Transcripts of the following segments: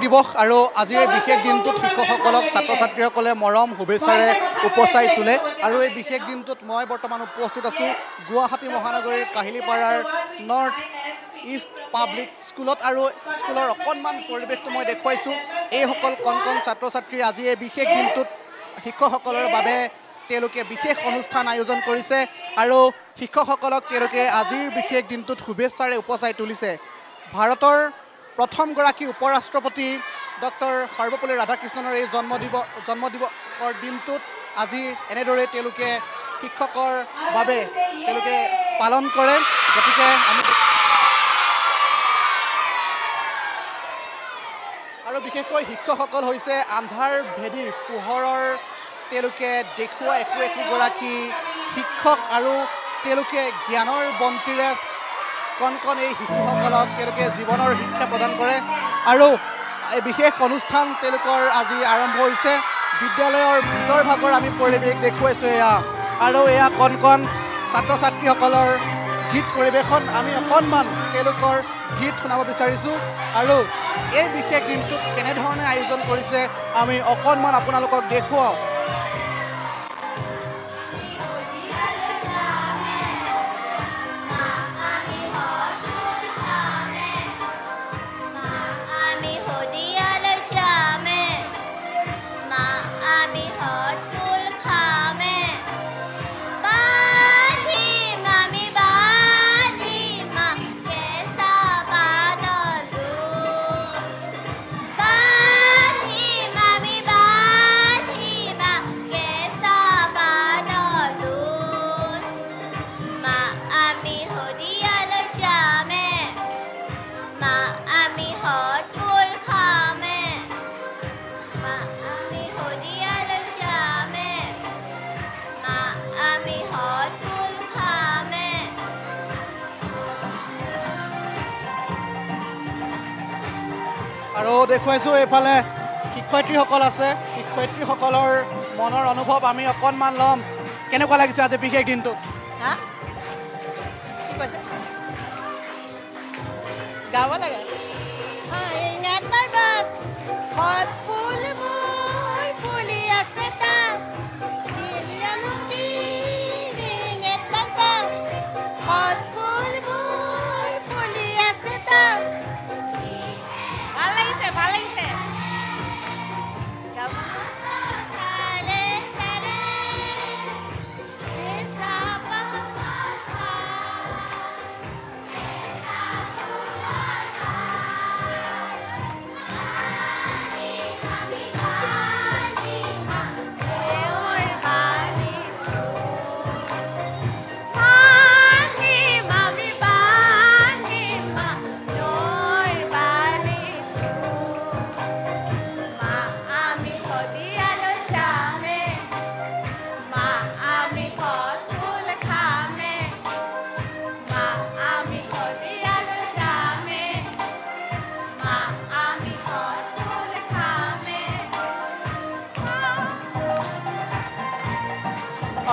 দিবস আৰু আজি এই বিশেষ দিনটোত শিক্ষকসকলক ছাত্ৰ ছাত্ৰীসকলে মৰম শুভেচ্ছাৰে উপচাই তোলে আৰু এই বিশেষ দিনটোত মই বৰ্তমান উপস্থিত আছোঁ গুৱাহাটী মহানগৰীৰ কাহিলীপাৰাৰ নৰ্থ ইষ্ট পাব্লিক স্কুলত আৰু স্কুলৰ অকণমান পৰিৱেশটো মই দেখুৱাইছোঁ এইসকল কণ কণ ছাত্ৰ ছাত্ৰী আজি এই বিশেষ দিনটোত শিক্ষকসকলৰ বাবে তেওঁলোকে বিশেষ অনুষ্ঠান আয়োজন কৰিছে আৰু শিক্ষকসকলক তেওঁলোকে আজিৰ বিশেষ দিনটোত শুভেচ্ছাৰে উপচাই তুলিছে ভাৰতৰ প্ৰথমগৰাকী উপৰাষ্ট্ৰপতি ডক্টৰ সৰ্বপল্লী ৰাধাকৃষ্ণনৰ এই জন্মদিৱসৰ দিনটোত আজি এনেদৰে তেওঁলোকে শিক্ষকৰ বাবে তেওঁলোকে পালন কৰে গতিকে আমি আৰু বিশেষকৈ শিক্ষকসকল হৈছে আন্ধাৰ ভেদি পোহৰৰ তেওঁলোকে দেখুওৱা একোগৰাকী শিক্ষক আৰু তেওঁলোকে জ্ঞানৰ বন্তিৰে কণ কণ এই শিশুসকলক তেওঁলোকে জীৱনৰ শিক্ষা প্ৰদান কৰে আৰু এই বিশেষ অনুষ্ঠান তেওঁলোকৰ আজি আৰম্ভ হৈছে বিদ্যালয়ৰ ভিতৰ ভাগৰ আমি পৰিৱেশ দেখুৱাইছোঁ এয়া আৰু এয়া কণ কণ ছাত্ৰ ছাত্ৰীসকলৰ গীত পৰিৱেশন আমি অকণমান তেওঁলোকৰ গীত শুনাব বিচাৰিছোঁ আৰু এই বিশেষ দিনটোত কেনেধৰণে আয়োজন কৰিছে আমি অকণমান আপোনালোকক দেখুৱাওঁ আৰু দেখুৱাইছোঁ এইফালে শিক্ষয়িত্ৰীসকল আছে শিক্ষয়িত্ৰীসকলৰ মনৰ অনুভৱ আমি অকণমান ল'ম কেনেকুৱা লাগিছে আজি বিশেষ দিনটোত গাব লাগে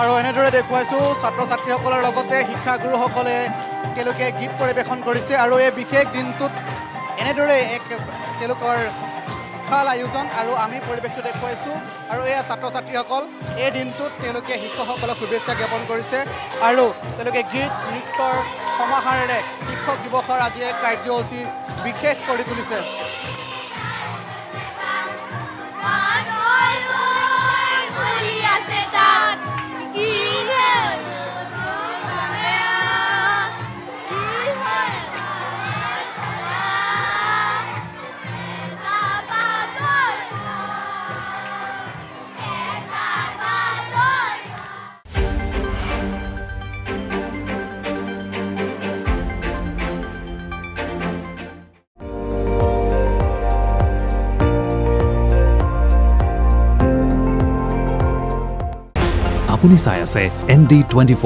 আৰু এনেদৰে দেখুৱাইছোঁ ছাত্ৰ ছাত্ৰীসকলৰ লগতে শিক্ষাগুৰুসকলে তেওঁলোকে গীত পৰিৱেশন কৰিছে আৰু এই বিশেষ দিনটোত এনেদৰে তেওঁলোকৰ বিশাল আয়োজন আৰু আমি পৰিৱেশটো দেখুৱাইছোঁ আৰু এয়া ছাত্ৰ ছাত্ৰীসকল এই দিনটোত তেওঁলোকে শিক্ষকসকলক শুভেচ্ছা জ্ঞাপন কৰিছে আৰু তেওঁলোকে গীত নৃত্যৰ সমাহাৰেৰে শিক্ষক দিৱসৰ আজি এক কাৰ্যসূচী বিশেষ কৰি তুলিছে আপুনি চাই আছে ND24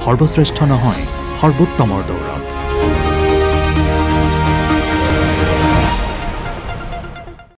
সৰ্বশ্ৰেষ্ঠ নহয় সৰ্বোত্তমৰ দৌৰ